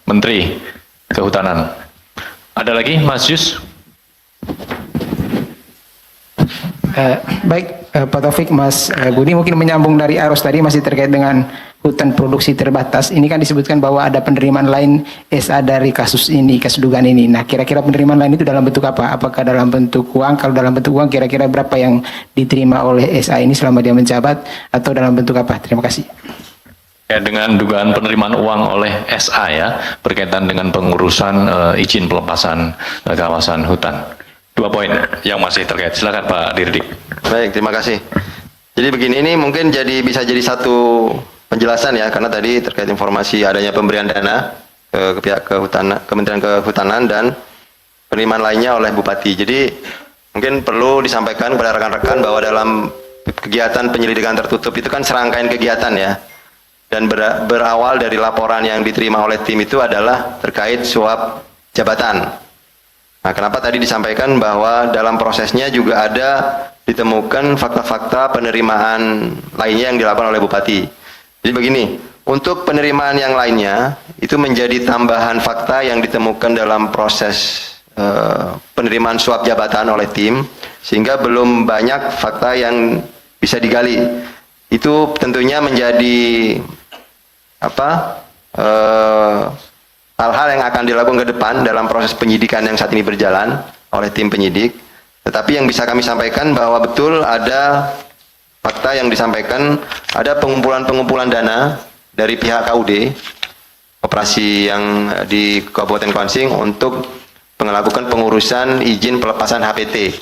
Menteri Kehutanan. Ada lagi Mas Yus? Baik, Pak Taufik, Mas Budi, mungkin menyambung dari Aros tadi masih terkait dengan hutan produksi terbatas. Ini kan disebutkan bahwa ada penerimaan lain SA dari kasus dugaan ini. Nah, kira-kira penerimaan lain itu dalam bentuk apa? Apakah dalam bentuk uang? Kalau dalam bentuk uang, kira-kira berapa yang diterima oleh SA ini selama dia menjabat? Atau dalam bentuk apa? Terima kasih. Ya, dengan dugaan penerimaan uang oleh SA ya, berkaitan dengan pengurusan izin pelepasan kawasan hutan. 2 poin yang masih terkait. Silakan Pak Dirdik. Baik, terima kasih. Jadi begini, ini mungkin bisa jadi satu penjelasan ya, karena tadi terkait informasi adanya pemberian dana ke pihak Kementerian Kehutanan dan penerimaan lainnya oleh Bupati. Jadi mungkin perlu disampaikan kepada rekan-rekan bahwa dalam kegiatan penyelidikan tertutup itu kan serangkaian kegiatan ya, dan berawal dari laporan yang diterima oleh tim itu adalah terkait suap jabatan. Nah, kenapa tadi disampaikan bahwa dalam prosesnya juga ada ditemukan fakta-fakta penerimaan lainnya yang dilakukan oleh Bupati. Jadi begini, untuk penerimaan yang lainnya itu menjadi tambahan fakta yang ditemukan dalam proses penerimaan suap jabatan oleh tim, sehingga belum banyak fakta yang bisa digali. itu tentunya menjadi hal-hal yang akan dilakukan ke depan dalam proses penyidikan yang saat ini berjalan oleh tim penyidik. Tetapi yang bisa kami sampaikan bahwa betul ada fakta yang disampaikan, ada pengumpulan dana dari pihak KUD, operasi yang di Kabupaten Kuansing untuk melakukan pengurusan izin pelepasan HPT.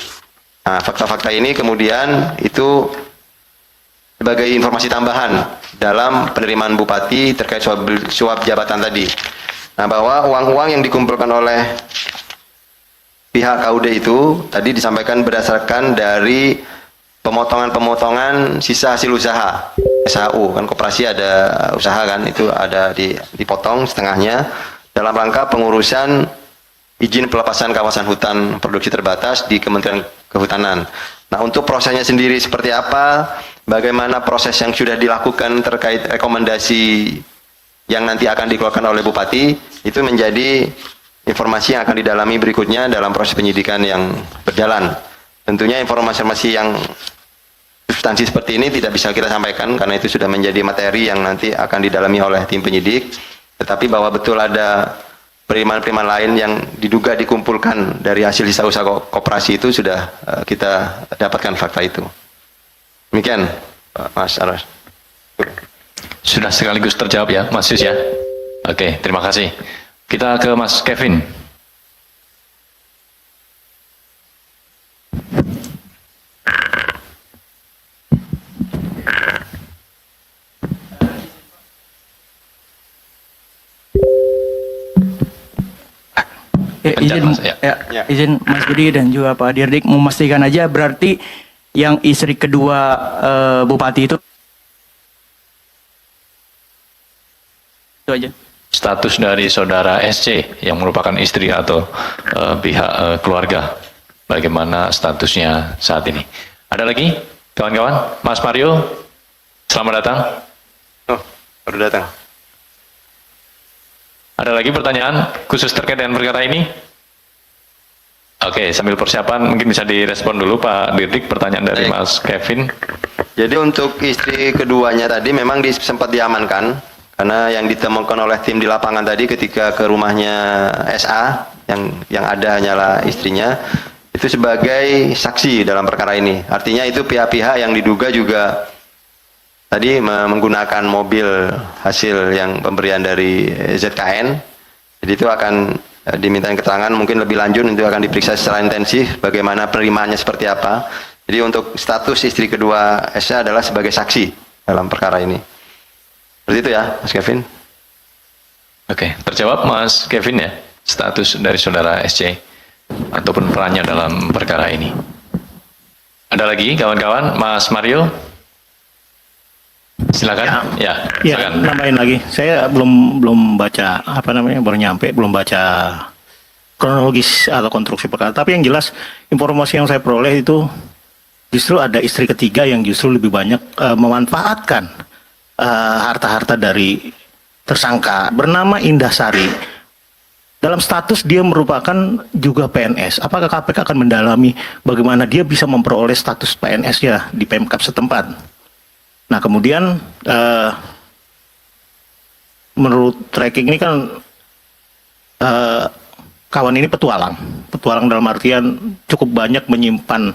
Nah, fakta-fakta ini kemudian itu sebagai informasi tambahan dalam penerimaan Bupati terkait suap jabatan tadi. Nah, bahwa uang-uang yang dikumpulkan oleh pihak KUD itu tadi disampaikan berdasarkan dari pemotongan-pemotongan sisa hasil usaha. SHU kan koperasi ada usaha kan, itu ada dipotong setengahnya dalam rangka pengurusan izin pelepasan kawasan hutan produksi terbatas di Kementerian Kehutanan. Nah, untuk prosesnya sendiri seperti apa, bagaimana proses yang sudah dilakukan terkait rekomendasi yang nanti akan dikeluarkan oleh Bupati, itu menjadi informasi yang akan didalami berikutnya dalam proses penyidikan yang berjalan. Tentunya informasi-informasi yang substansi seperti ini tidak bisa kita sampaikan karena itu sudah menjadi materi yang nanti akan didalami oleh tim penyidik. Tetapi bahwa betul ada penerimaan-penerimaan lain yang diduga dikumpulkan dari hasil sisa usaha koperasi itu sudah kita dapatkan fakta itu. Demikian, Mas Aras. Sudah sekaligus terjawab ya, Mas Yus ya. Oke, terima kasih. Kita ke Mas Kevin. Izin Mas Budi dan juga Pak Dirdik memastikan aja berarti yang istri kedua Bupati itu aja. Status dari saudara SC yang merupakan istri atau pihak keluarga, bagaimana statusnya saat ini? Ada lagi kawan-kawan? Mas Mario, selamat datang. Oh, baru datang. Ada lagi pertanyaan khusus terkait dengan perkara ini? Oke, sambil persiapan mungkin bisa direspon dulu Pak Dirdik pertanyaan dari Mas Kevin. Jadi untuk istri keduanya tadi memang sempat diamankan karena yang ditemukan oleh tim di lapangan tadi ketika ke rumahnya SA yang ada hanyalah istrinya itu sebagai saksi dalam perkara ini. Artinya itu pihak-pihak yang diduga juga tadi menggunakan mobil hasil yang pemberian dari ZKN. Jadi itu akan diminta keterangan mungkin lebih lanjut, itu akan diperiksa secara intensif bagaimana penerimaannya seperti apa. Jadi untuk status istri kedua SA adalah sebagai saksi dalam perkara ini. Seperti itu ya, Mas Kevin. Oke, terjawab Mas Kevin ya, status dari saudara SC ataupun perannya dalam perkara ini. Ada lagi kawan-kawan, Mas Mario? Silakan. Ya, silakan. Nambahin lagi. Saya belum baca baru nyampe, belum baca kronologis atau konstruksi perkara. Tapi yang jelas informasi yang saya peroleh itu justru ada istri ketiga yang justru lebih banyak memanfaatkan harta-harta dari tersangka bernama Indah Sari. Dalam status dia merupakan juga PNS. Apakah KPK akan mendalami bagaimana dia bisa memperoleh status PNS-nya di Pemkab setempat? Nah kemudian menurut tracking ini kan kawan ini petualang dalam artian cukup banyak menyimpan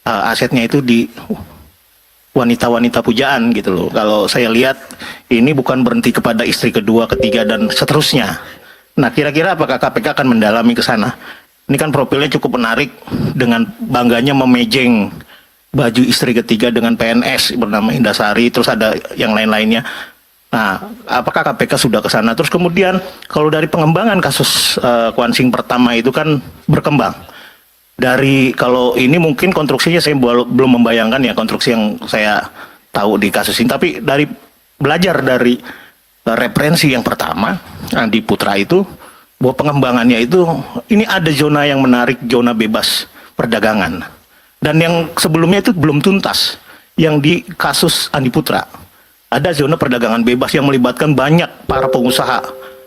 asetnya itu di wanita-wanita pujaan gitu loh. Kalau saya lihat ini bukan berhenti kepada istri kedua, ketiga dan seterusnya. Nah kira-kira apakah KPK akan mendalami ke sana? Ini kan profilnya cukup menarik dengan bangganya memejeng baju istri ketiga dengan PNS bernama Indasari, terus ada yang lain-lainnya. Nah, apakah KPK sudah ke sana? Terus kemudian kalau dari pengembangan kasus Kuansing pertama itu kan berkembang. Dari kalau ini mungkin konstruksinya saya belum membayangkan ya konstruksi yang saya tahu di kasus ini. Tapi dari belajar dari referensi yang pertama Andi Putra itu bahwa pengembangannya itu ini ada zona yang menarik, zona bebas perdagangan. Dan yang sebelumnya itu belum tuntas, yang di kasus Andi Putra. Ada zona perdagangan bebas yang melibatkan banyak para pengusaha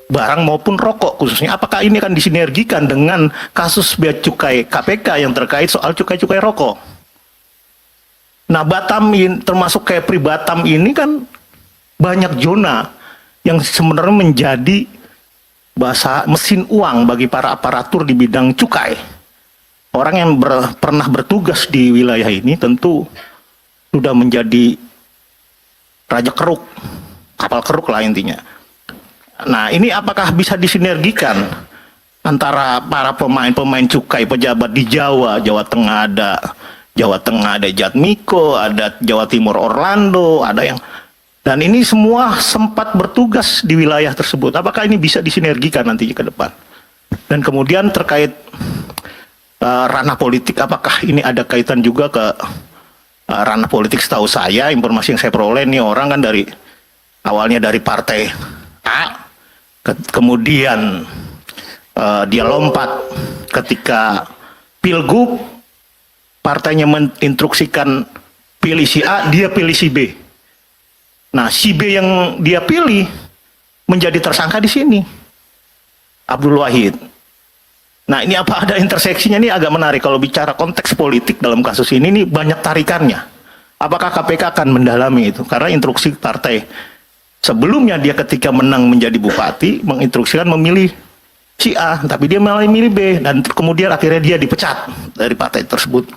barang maupun rokok khususnya. Apakah ini akan disinergikan dengan kasus bea cukai KPK yang terkait soal cukai-cukai rokok? Nah, Batam termasuk Kepri Batam ini kan banyak zona yang sebenarnya menjadi bahasa mesin uang bagi para aparatur di bidang cukai. Orang yang pernah bertugas di wilayah ini tentu sudah menjadi raja keruk, kapal keruk lah intinya. Nah, ini apakah bisa disinergikan antara para pemain cukai, pejabat di Jawa Tengah ada Jatmiko, ada Jawa Timur Orlando, ada yang, dan ini semua sempat bertugas di wilayah tersebut. Apakah ini bisa disinergikan nanti ke depan? Dan kemudian terkait ranah politik, apakah ini ada kaitan juga ke ranah politik? Setahu saya, informasi yang saya peroleh, ini orang kan awalnya dari partai A, kemudian dia lompat ketika Pilgub, partainya menginstruksikan pilih si A, dia pilih si B. Nah, si B yang dia pilih menjadi tersangka di sini, Abdul Wahid. Nah, ini apa ada interseksinya? Ini agak menarik kalau bicara konteks politik dalam kasus ini banyak tarikannya. Apakah KPK akan mendalami itu? Karena instruksi partai sebelumnya dia ketika menang menjadi bupati menginstruksikan memilih si A, tapi dia malah memilih B, dan kemudian akhirnya dia dipecat dari partai tersebut.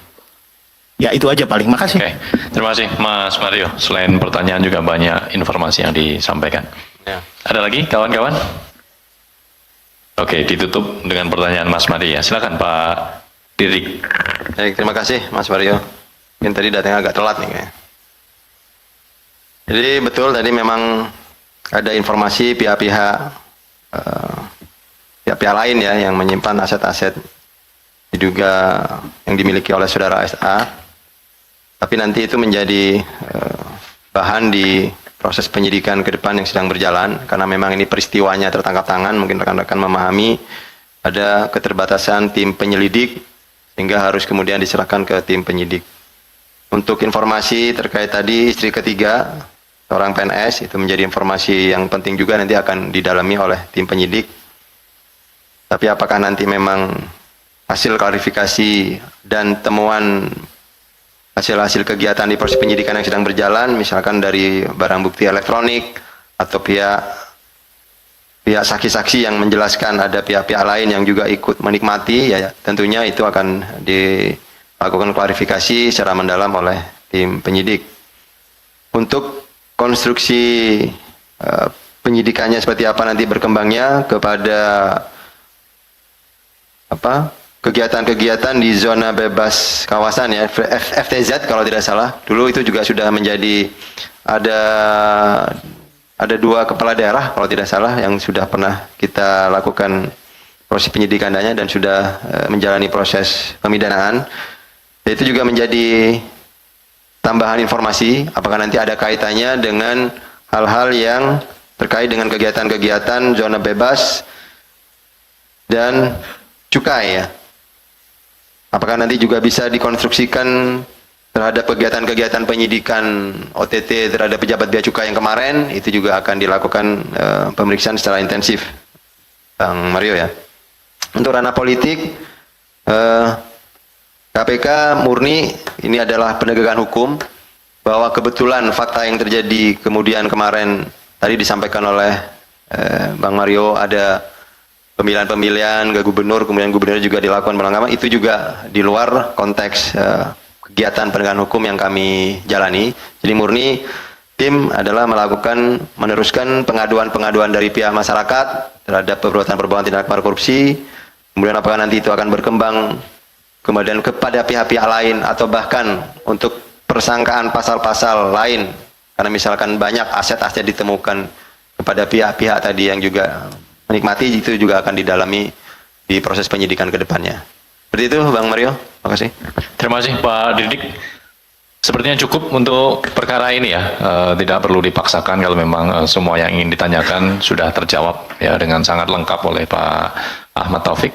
Ya, itu aja paling. Makasih. Oke, terima kasih Mas Mario. Selain pertanyaan juga banyak informasi yang disampaikan. Ya. Ada lagi kawan-kawan? Oke, ditutup dengan pertanyaan Mas Mario ya. Silakan Pak Didik. Baik, terima kasih Mas Mario. Mungkin tadi datangnya agak telat nih kayaknya. Jadi betul tadi memang ada informasi pihak-pihak lain ya yang menyimpan aset-aset diduga yang dimiliki oleh saudara SA. Tapi nanti itu menjadi bahan di proses penyidikan ke depan yang sedang berjalan, karena memang ini peristiwanya tertangkap tangan, mungkin rekan-rekan memahami ada keterbatasan tim penyelidik sehingga harus kemudian diserahkan ke tim penyidik. Untuk informasi terkait tadi istri ketiga seorang PNS, itu menjadi informasi yang penting juga, nanti akan didalami oleh tim penyidik. Tapi apakah nanti memang hasil klarifikasi dan temuan hasil-hasil kegiatan di proses penyidikan yang sedang berjalan, misalkan dari barang bukti elektronik atau pihak saksi-saksi yang menjelaskan ada pihak-pihak lain yang juga ikut menikmati, ya tentunya itu akan dilakukan klarifikasi secara mendalam oleh tim penyidik. Untuk konstruksi penyidikannya seperti apa nanti berkembangnya kepada kegiatan-kegiatan di zona bebas kawasan ya, FTZ kalau tidak salah. Dulu itu juga sudah menjadi ada 2 kepala daerah kalau tidak salah yang sudah pernah kita lakukan proses penyidikannya dan sudah menjalani proses pemidanaan. Itu juga menjadi tambahan informasi apakah nanti ada kaitannya dengan hal-hal yang terkait dengan kegiatan-kegiatan zona bebas dan cukai ya. Apakah nanti juga bisa dikonstruksikan terhadap kegiatan-kegiatan penyidikan OTT terhadap pejabat bea cukai yang kemarin, itu juga akan dilakukan pemeriksaan secara intensif, Bang Mario ya. Untuk ranah politik, KPK murni ini adalah penegakan hukum, bahwa kebetulan fakta yang terjadi kemudian kemarin tadi disampaikan oleh Bang Mario, ada pemilihan ke gubernur, kemudian gubernur juga dilakukan penangkapan, itu juga di luar konteks kegiatan penegakan hukum yang kami jalani. Jadi murni tim adalah meneruskan pengaduan-pengaduan dari pihak masyarakat terhadap perbuatan-perbuatan tindak pidana korupsi, kemudian apakah nanti itu akan berkembang kemudian kepada pihak-pihak lain atau bahkan untuk persangkaan pasal-pasal lain, karena misalkan banyak aset-aset ditemukan kepada pihak-pihak tadi yang juga menikmati, itu juga akan didalami di proses penyidikan ke depannya. Seperti itu Bang Mario, terima kasih. Terima kasih Pak Didik. Sepertinya cukup untuk perkara ini ya, tidak perlu dipaksakan kalau memang semua yang ingin ditanyakan sudah terjawab ya dengan sangat lengkap oleh Pak Ahmad Taufik.